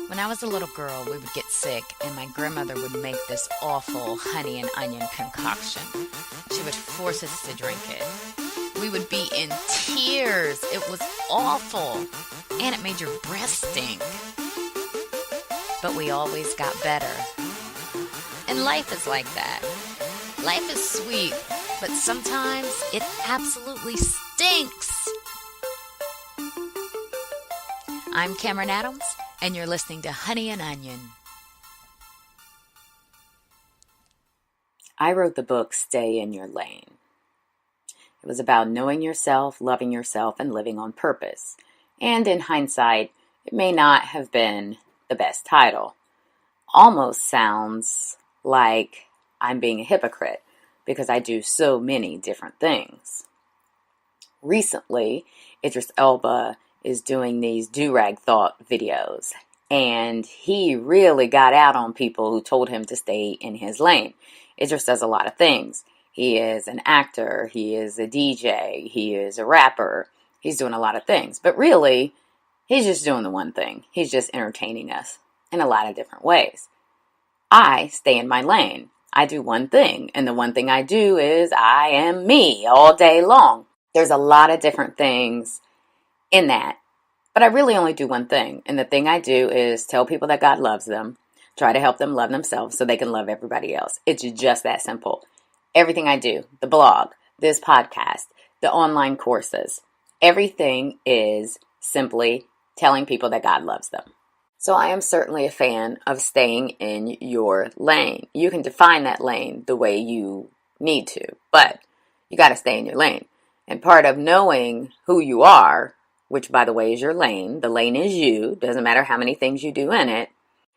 When I was a little girl, we would get sick, and my grandmother would make this awful honey and onion concoction. She would force us to drink it. We would be in tears. It was awful, and it made your breath stink. But we always got better. And life is like that. Life is sweet, but sometimes it absolutely stinks. I'm Kamryn Adams, and you're listening to Honey and Onion. I wrote the book Stay in Your Lane. It was about knowing yourself, loving yourself, and living on purpose. And in hindsight, it may not have been the best title. Almost sounds like I'm being a hypocrite because I do so many different things. Recently, Idris Elba is doing these do-rag thought videos, and he really got out on people who told him to stay in his lane. Idris does a lot of things. He is an actor, he is a DJ, he is a rapper, he's doing a lot of things. But really, he's just doing the one thing. He's just entertaining us in a lot of different ways. I stay in my lane. I do one thing, and the one thing I do is I am me all day long. There's a lot of different things in that, but I really only do one thing, and the thing I do is tell people that God loves them, try to help them love themselves so they can love everybody else. It's just that simple. Everything I do, the blog, this podcast, the online courses, everything is simply telling people that God loves them. So I am certainly a fan of staying in your lane. You can define that lane the way you need to, but you got to stay in your lane. And part of knowing who you are, which by the way is your lane, the lane is you, doesn't matter how many things you do in it,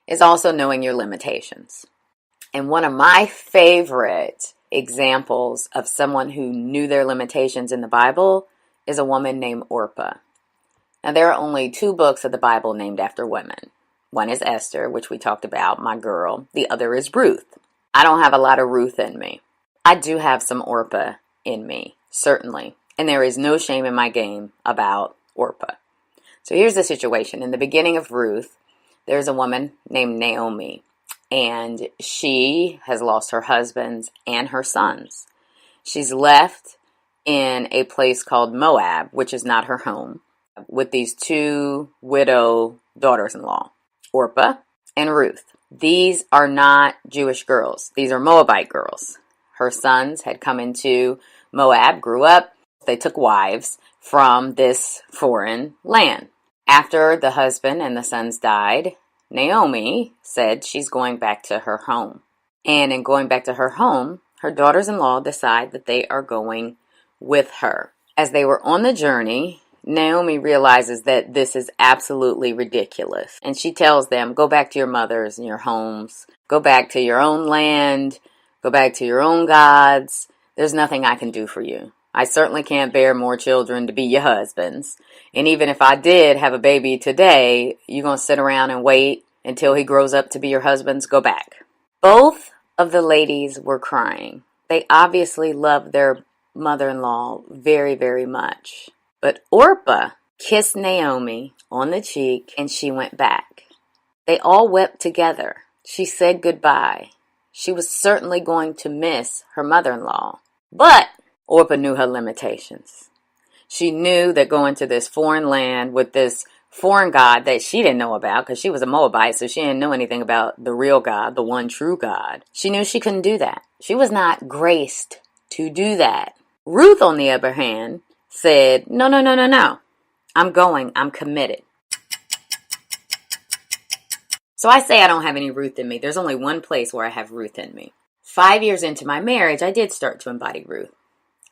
is also knowing your limitations. And one of my favorite examples of someone who knew their limitations in the Bible is a woman named Orpah. Now, there are only 2 books of the Bible named after women. One is Esther, which we talked about, my girl. The other is Ruth. I don't have a lot of Ruth in me. I do have some Orpah in me, certainly. And there is no shame in my game about Orpah. So here's the situation. In the beginning of Ruth, there's a woman named Naomi. And she has lost her husbands and her sons. She's left in a place called Moab, which is not her home, with these 2 widow daughters-in-law, Orpah and Ruth. These are not Jewish girls. These are Moabite girls. Her sons had come into Moab, grew up. They took wives from this foreign land. After the husband and the sons died, Naomi said she's going back to her home. And in going back to her home, her daughters-in-law decide that they are going with her. As they were on the journey, Naomi realizes that this is absolutely ridiculous. And she tells them, go back to your mothers and your homes. Go back to your own land. Go back to your own gods. There's nothing I can do for you. I certainly can't bear more children to be your husbands. And even if I did have a baby today, you're going to sit around and wait until he grows up to be your husbands? Go back. Both of the ladies were crying. They obviously loved their mother-in-law very, very much. But Orpah kissed Naomi on the cheek and she went back. They all wept together. She said goodbye. She was certainly going to miss her mother-in-law. But Orpah knew her limitations. She knew that going to this foreign land with this foreign God that she didn't know about because she was a Moabite, so she didn't know anything about the real God, the one true God. She knew she couldn't do that. She was not graced to do that. Ruth, on the other hand, said, no. I'm going. I'm committed. So I say I don't have any Ruth in me. There's only one place where I have Ruth in me. 5 years into my marriage, I did start to embody Ruth.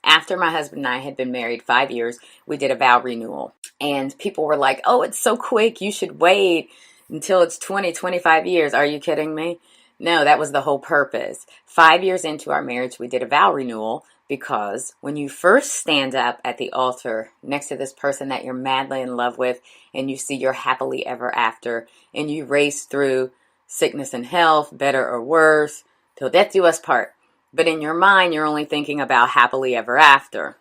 After my husband and I had been married 5 years, we did a vow renewal. And people were like, oh, it's so quick. You should wait until it's 20, 25 years. Are you kidding me? No, that was the whole purpose. 5 years into our marriage, we did a vow renewal because when you first stand up at the altar next to this person that you're madly in love with and you see your happily ever after and you race through sickness and health, better or worse, till death do us part. But in your mind, you're only thinking about happily ever after.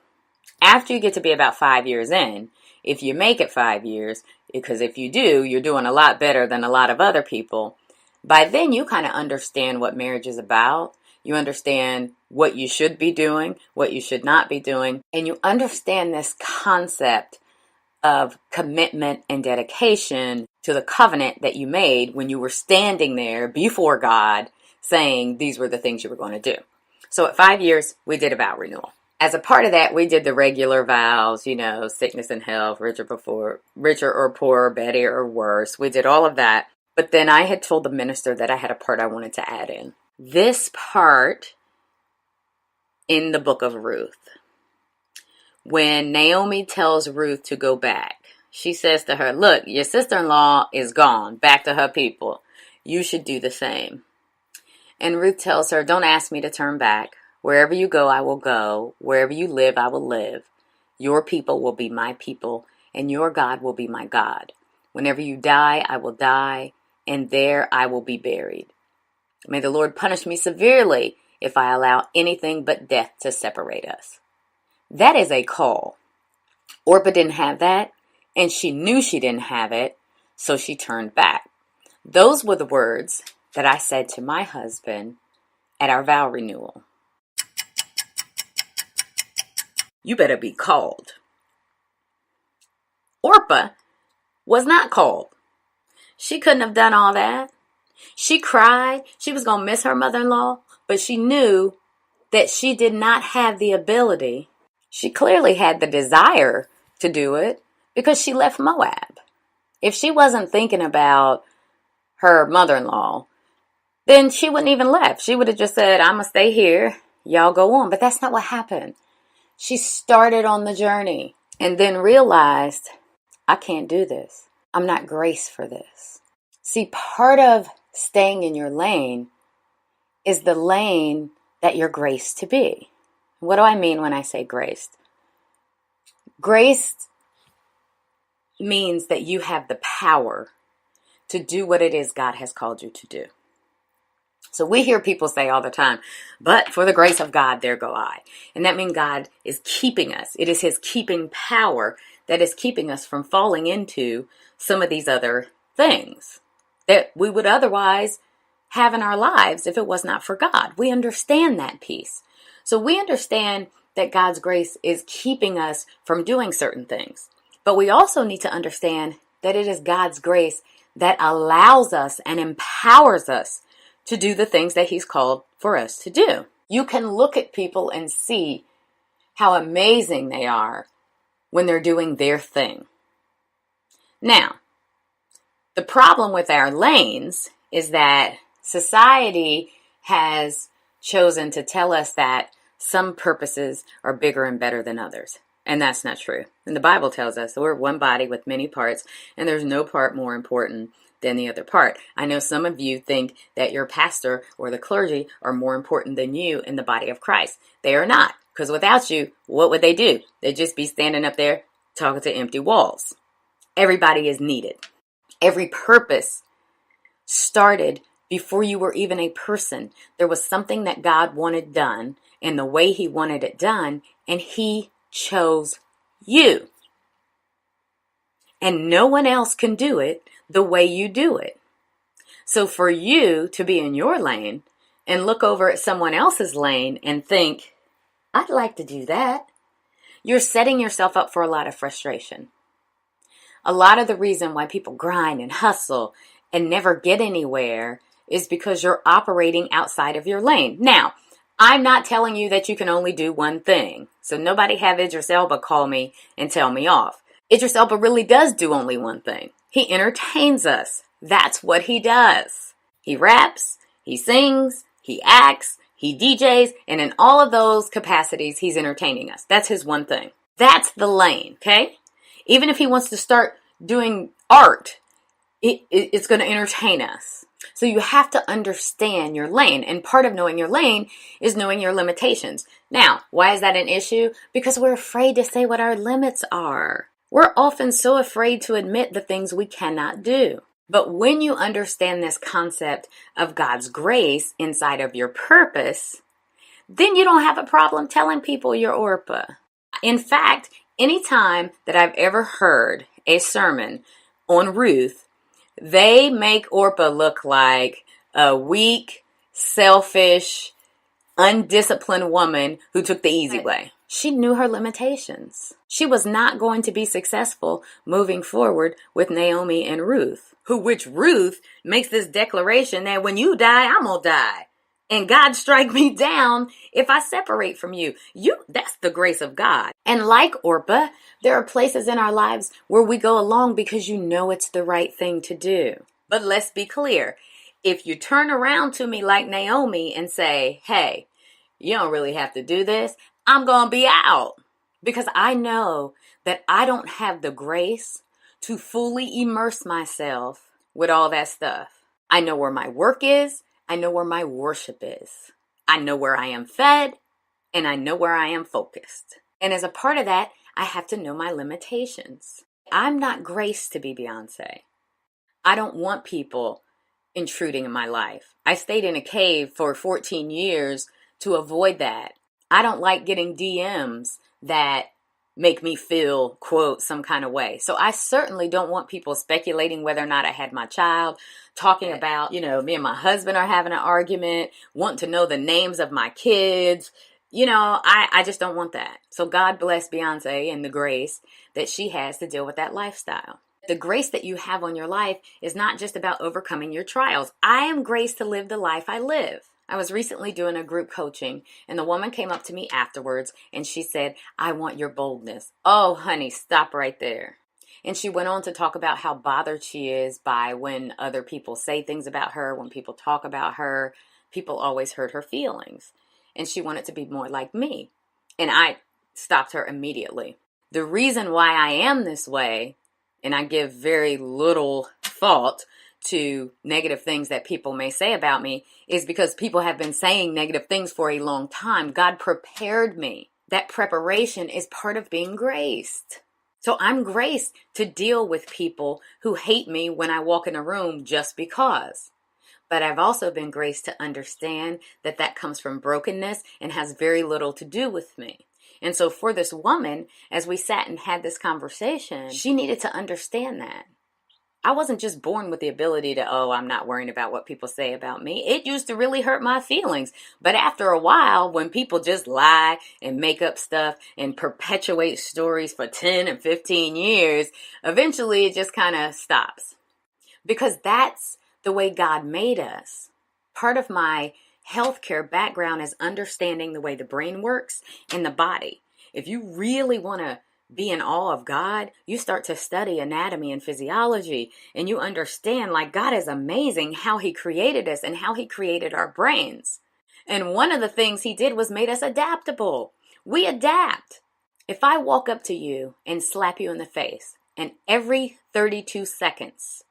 After you get to be about 5 years in, if you make it 5 years, because if you do, you're doing a lot better than a lot of other people. By then, you kind of understand what marriage is about. You understand what you should be doing, what you should not be doing, and you understand this concept of commitment and dedication to the covenant that you made when you were standing there before God saying these were the things you were going to do. So at 5 years, we did a vow renewal. As a part of that, we did the regular vows, sickness and health, richer or poorer, better or worse. We did all of that. But then I had told the minister that I had a part I wanted to add in. This part in the book of Ruth. When Naomi tells Ruth to go back, she says to her, look, your sister-in-law is gone, back to her people. You should do the same. And Ruth tells her, don't ask me to turn back. Wherever you go, I will go. Wherever you live, I will live. Your people will be my people, and your God will be my God. Whenever you die, I will die, and there I will be buried. May the Lord punish me severely if I allow anything but death to separate us. That is a call. Orpah didn't have that, and she knew she didn't have it, so she turned back. Those were the words that I said to my husband at our vow renewal. You better be called. Orpah was not called. She couldn't have done all that. She cried. She was going to miss her mother-in-law, but she knew that she did not have the ability. She clearly had the desire to do it because she left Moab. If she wasn't thinking about her mother-in-law, then she wouldn't even left. She would have just said, I'm going to stay here. Y'all go on. But that's not what happened. She started on the journey and then realized, I can't do this. I'm not graced for this. See, part of staying in your lane is the lane that you're graced to be. What do I mean when I say graced? Graced means that you have the power to do what it is God has called you to do. So we hear people say all the time, but for the grace of God, there go I. And that means God is keeping us. It is his keeping power that is keeping us from falling into some of these other things that we would otherwise have in our lives if it was not for God. We understand that piece. So we understand that God's grace is keeping us from doing certain things. But we also need to understand that it is God's grace that allows us and empowers us to do the things that he's called for us to do. You can look at people and see how amazing they are when they're doing their thing. Now, the problem with our lanes is that society has chosen to tell us that some purposes are bigger and better than others. And that's not true. And the Bible tells us that we're one body with many parts, and there's no part more important than the other part. I know some of you think that your pastor or the clergy are more important than you in the body of Christ. They are not, because without you, what would they do? They'd just be standing up there talking to empty walls. Everybody is needed. Every purpose started before you were even a person. There was something that God wanted done and the way he wanted it done, and he chose you. And no one else can do it the way you do it. So for you to be in your lane and look over at someone else's lane and think, I'd like to do that, you're setting yourself up for a lot of frustration. A lot of the reason why people grind and hustle and never get anywhere is because you're operating outside of your lane. Now, I'm not telling you that you can only do one thing. So nobody have Idris Elba call me and tell me off. Idris Elba really does do only one thing. He entertains us. That's what he does. He raps, he sings, he acts, he DJs, and in all of those capacities, he's entertaining us. That's his one thing. That's the lane, okay? Even if he wants to start doing art, it's going to entertain us. So you have to understand your lane. And part of knowing your lane is knowing your limitations. Now, why is that an issue? Because we're afraid to say what our limits are. We're often so afraid to admit the things we cannot do. But when you understand this concept of God's grace inside of your purpose, then you don't have a problem telling people you're Orpah. In fact, anytime that I've ever heard a sermon on Ruth, they make Orpah look like a weak, selfish, undisciplined woman who took the easy way. She knew her limitations. She was not going to be successful moving forward with Naomi and Ruth, which Ruth makes this declaration that when you die, I'm going to die. And God strike me down if I separate from you. That's the grace of God. And like Orpah, there are places in our lives where we go along because you know it's the right thing to do. But let's be clear. If you turn around to me like Naomi and say, hey, you don't really have to do this, I'm going to be out. Because I know that I don't have the grace to fully immerse myself with all that stuff. I know where my work is. I know where my worship is. I know where I am fed, and I know where I am focused. And as a part of that, I have to know my limitations. I'm not graced to be Beyonce. I don't want people intruding in my life. I stayed in a cave for 14 years to avoid that. I don't like getting DMs that make me feel, quote, some kind of way. So I certainly don't want people speculating whether or not I had my child, talking about, me and my husband are having an argument, wanting to know the names of my kids. I just don't want that. So God bless Beyonce and the grace that she has to deal with that lifestyle. The grace that you have on your life is not just about overcoming your trials. I am graced to live the life I live. I was recently doing a group coaching, and the woman came up to me afterwards, and she said, I want your boldness. Oh, honey, stop right there. And she went on to talk about how bothered she is by when other people say things about her, when people talk about her, people always hurt her feelings. And she wanted to be more like me. And I stopped her immediately. The reason why I am this way, and I give very little thought to negative things that people may say about me, is because people have been saying negative things for a long time. God prepared me. That preparation is part of being graced. So I'm graced to deal with people who hate me when I walk in a room just because. But I've also been graced to understand that that comes from brokenness and has very little to do with me. And so for this woman, as we sat and had this conversation, she needed to understand that. I wasn't just born with the ability to, I'm not worrying about what people say about me. It used to really hurt my feelings. But after a while, when people just lie and make up stuff and perpetuate stories for 10 and 15 years, eventually it just kind of stops. Because that's the way God made us. Part of my healthcare background is understanding the way the brain works and the body. If you really want to be in awe of God, you start to study anatomy and physiology, and you understand like God is amazing how he created us and how he created our brains. And one of the things he did was made us adaptable. We adapt. If I walk up to you and slap you in the face, and every 32 seconds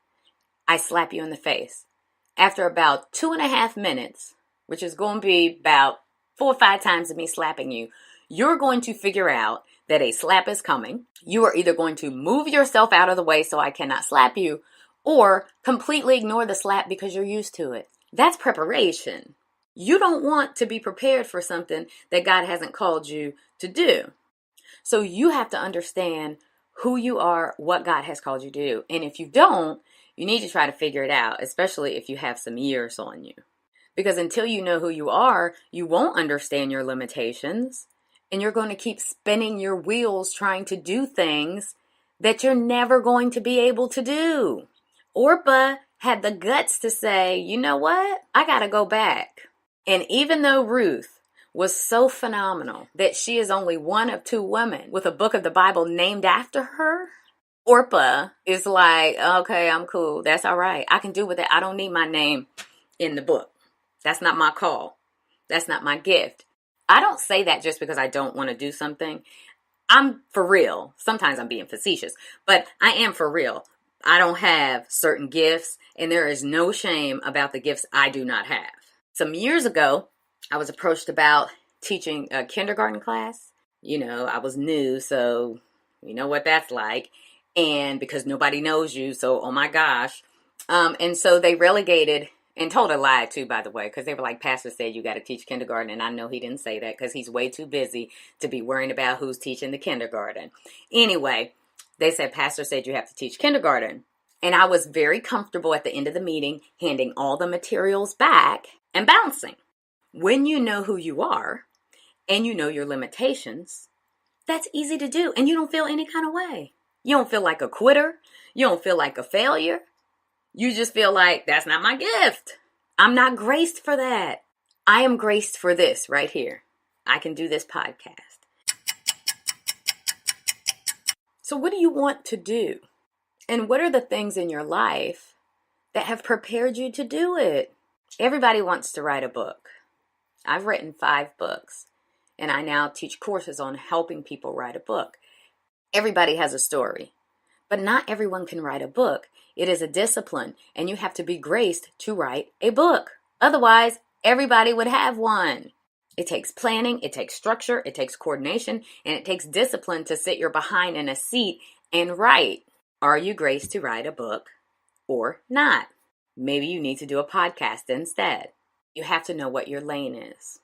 I slap you in the face, after about 2.5 minutes, which is going to be about 4 or 5 times of me slapping you, you're going to figure out that a slap is coming. You are either going to move yourself out of the way so I cannot slap you, or completely ignore the slap because you're used to it. That's preparation. You don't want to be prepared for something that God hasn't called you to do. So you have to understand who you are, what God has called you to do. And if you don't, you need to try to figure it out, especially if you have some years on you. Because until you know who you are, you won't understand your limitations. And you're going to keep spinning your wheels trying to do things that you're never going to be able to do. Orpah had the guts to say, you know what? I got to go back. And even though Ruth was so phenomenal that she is only one of 2 women with a book of the Bible named after her, Orpah is like, okay, I'm cool. That's all right. I can do with it. I don't need my name in the book. That's not my call. That's not my gift. I don't say that just because I don't want to do something. I'm for real. Sometimes I'm being facetious, but I am for real. I don't have certain gifts, and there is no shame about the gifts I do not have. Some years ago, I was approached about teaching a kindergarten class. I was new, so you know what that's like. And because nobody knows you, so oh my gosh. And so they relegated, and told a lie too, by the way, because they were like, Pastor said you got to teach kindergarten. And I know he didn't say that because he's way too busy to be worrying about who's teaching the kindergarten. Anyway, they said, Pastor said you have to teach kindergarten. And I was very comfortable at the end of the meeting handing all the materials back and bouncing. When you know who you are and you know your limitations, that's easy to do. And you don't feel any kind of way. You don't feel like a quitter. You don't feel like a failure. You just feel like, that's not my gift. I'm not graced for that. I am graced for this right here. I can do this podcast. So what do you want to do? And what are the things in your life that have prepared you to do it? Everybody wants to write a book. I've written 5 books, and I now teach courses on helping people write a book. Everybody has a story, but not everyone can write a book. It is a discipline, and you have to be graced to write a book. Otherwise, everybody would have one. It takes planning, it takes structure, it takes coordination, and it takes discipline to sit your behind in a seat and write. Are you graced to write a book or not? Maybe you need to do a podcast instead. You have to know what your lane is.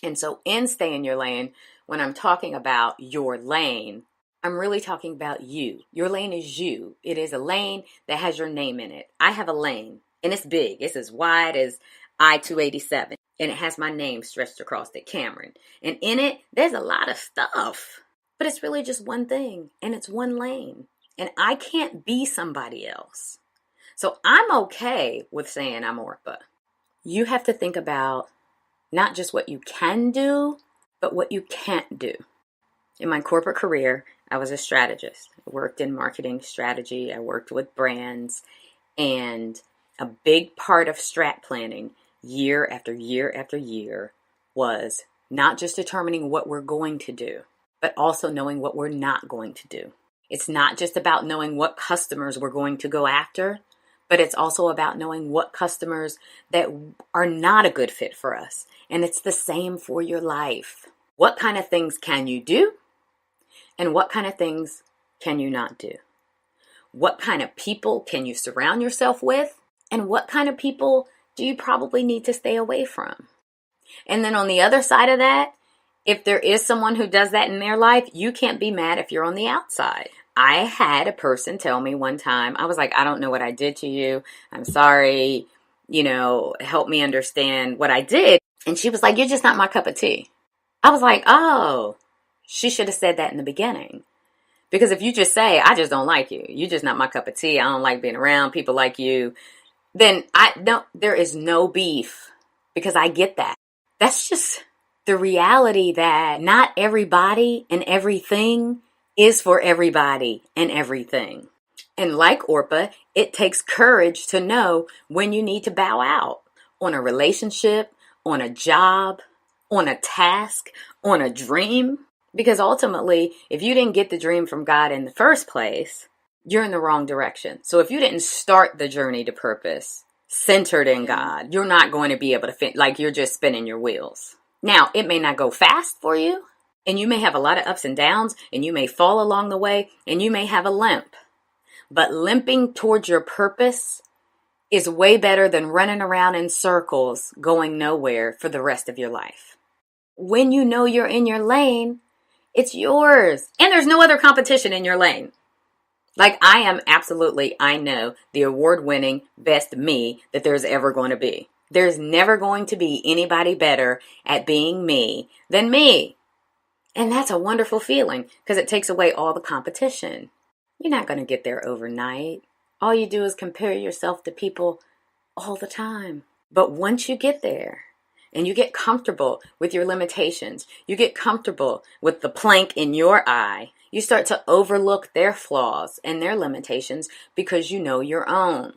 And so in Stay in Your Lane, when I'm talking about your lane, I'm really talking about you. Your lane is you. It is a lane that has your name in it. I have a lane, and it's big. It's as wide as I-287, and it has my name stretched across it, Kamryn. And in it, there's a lot of stuff, but it's really just one thing, and it's one lane. And I can't be somebody else. So I'm okay with saying I'm Orpah. You have to think about not just what you can do, but what you can't do. In my corporate career, I was a strategist. I worked in marketing strategy. I worked with brands. And a big part of strat planning year after year after year was not just determining what we're going to do, but also knowing what we're not going to do. It's not just about knowing what customers we're going to go after, but it's also about knowing what customers that are not a good fit for us. And it's the same for your life. What kind of things can you do? And what kind of things can you not do? What kind of people can you surround yourself with? And what kind of people do you probably need to stay away from? And then on the other side of that, if there is someone who does that in their life, you can't be mad if you're on the outside. I had a person tell me one time, I was like, I don't know what I did to you. I'm sorry. Help me understand what I did. And she was like, you're just not my cup of tea. I was like, oh, she should have said that in the beginning. Because if you just say, I just don't like you, you're just not my cup of tea, I don't like being around people like you, then there is no beef, because I get that. That's just the reality that not everybody and everything is for everybody and everything. And like Orpah, it takes courage to know when you need to bow out on a relationship, on a job, on a task, on a dream. Because ultimately, if you didn't get the dream from God in the first place, you're in the wrong direction. So if you didn't start the journey to purpose centered in God, you're not going to be able to like you're just spinning your wheels. Now, it may not go fast for you, and you may have a lot of ups and downs, and you may fall along the way, and you may have a limp. But limping towards your purpose is way better than running around in circles going nowhere for the rest of your life. When you know you're in your lane, it's yours. And there's no other competition in your lane. Like I am absolutely, I know, the award-winning best me that there's ever going to be. There's never going to be anybody better at being me than me. And that's a wonderful feeling because it takes away all the competition. You're not going to get there overnight. All you do is compare yourself to people all the time. But once you get there and you get comfortable with your limitations, you get comfortable with the plank in your eye, you start to overlook their flaws and their limitations because you know your own.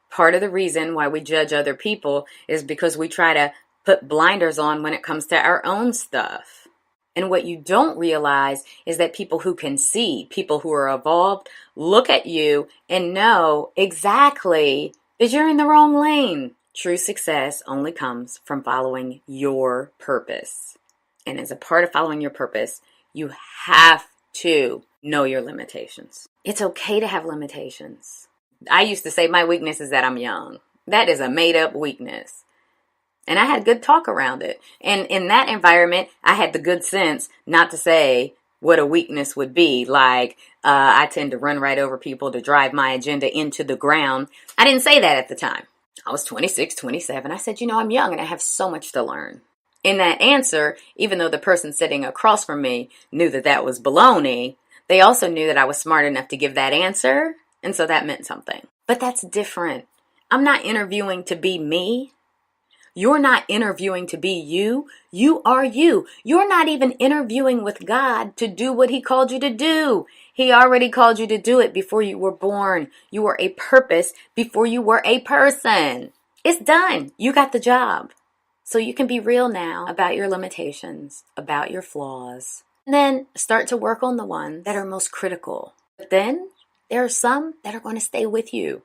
Part of the reason why we judge other people is because we try to put blinders on when it comes to our own stuff. And what you don't realize is that people who can see, people who are evolved, look at you and know exactly that you're in the wrong lane. True success only comes from following your purpose. And as a part of following your purpose, you have to know your limitations. It's okay to have limitations. I used to say my weakness is that I'm young. That is a made-up weakness. And I had good talk around it. And in that environment, I had the good sense not to say what a weakness would be. Like, I tend to run right over people to drive my agenda into the ground. I didn't say that at the time. I was 26, 27. I said, I'm young and I have so much to learn. In that answer, even though the person sitting across from me knew that that was baloney, they also knew that I was smart enough to give that answer. And so that meant something. But that's different. I'm not interviewing to be me. You're not interviewing to be you. You are you. You're not even interviewing with God to do what he called you to do. He already called you to do it before you were born. You were a purpose before you were a person. It's done. You got the job. So you can be real now about your limitations, about your flaws. And then start to work on the ones that are most critical. But then there are some that are going to stay with you.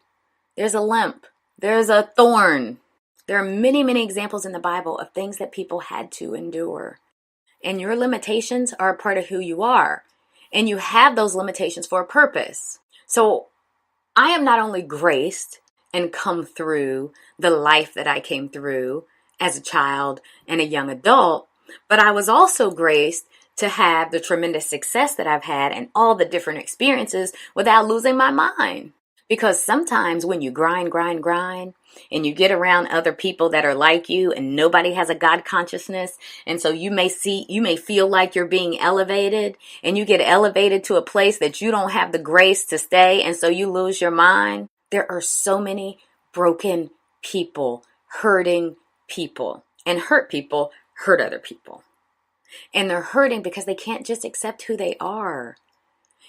There's a limp. There's a thorn. There are many, many examples in the Bible of things that people had to endure. And your limitations are a part of who you are. And you have those limitations for a purpose. So I am not only graced and come through the life that I came through as a child and a young adult, but I was also graced to have the tremendous success that I've had and all the different experiences without losing my mind. Because sometimes when you grind, and you get around other people that are like you and nobody has a God consciousness, and so you may feel like you're being elevated, and you get elevated to a place that you don't have the grace to stay, and so you lose your mind. There are so many broken people, hurting people, and hurt people hurt other people. And they're hurting because they can't just accept who they are.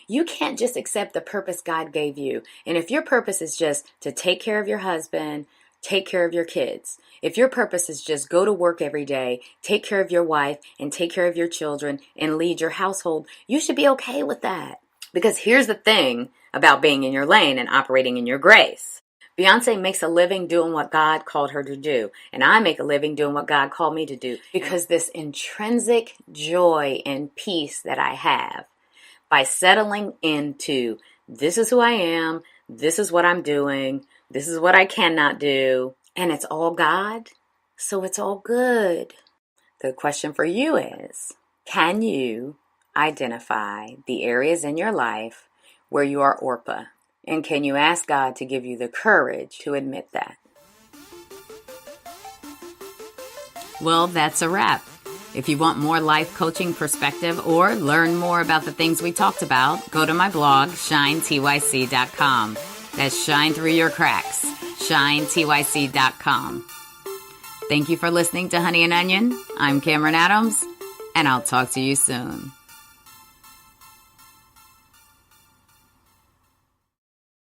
You can't just accept the purpose God gave you. And if your purpose is just to take care of your husband, take care of your kids, if your purpose is just go to work every day, take care of your wife, and take care of your children, and lead your household, you should be okay with that. Because here's the thing about being in your lane and operating in your grace. Beyonce makes a living doing what God called her to do. And I make a living doing what God called me to do. Because this intrinsic joy and peace that I have by settling into, this is who I am, this is what I'm doing, this is what I cannot do, and it's all God, so it's all good. The question for you is, can you identify the areas in your life where you are Orpah? And can you ask God to give you the courage to admit that? Well, that's a wrap. If you want more life coaching perspective or learn more about the things we talked about, go to my blog, shinetyc.com. That's shine through your cracks, shinetyc.com. Thank you for listening to Honey and Onion. I'm Kamryn Adams, and I'll talk to you soon.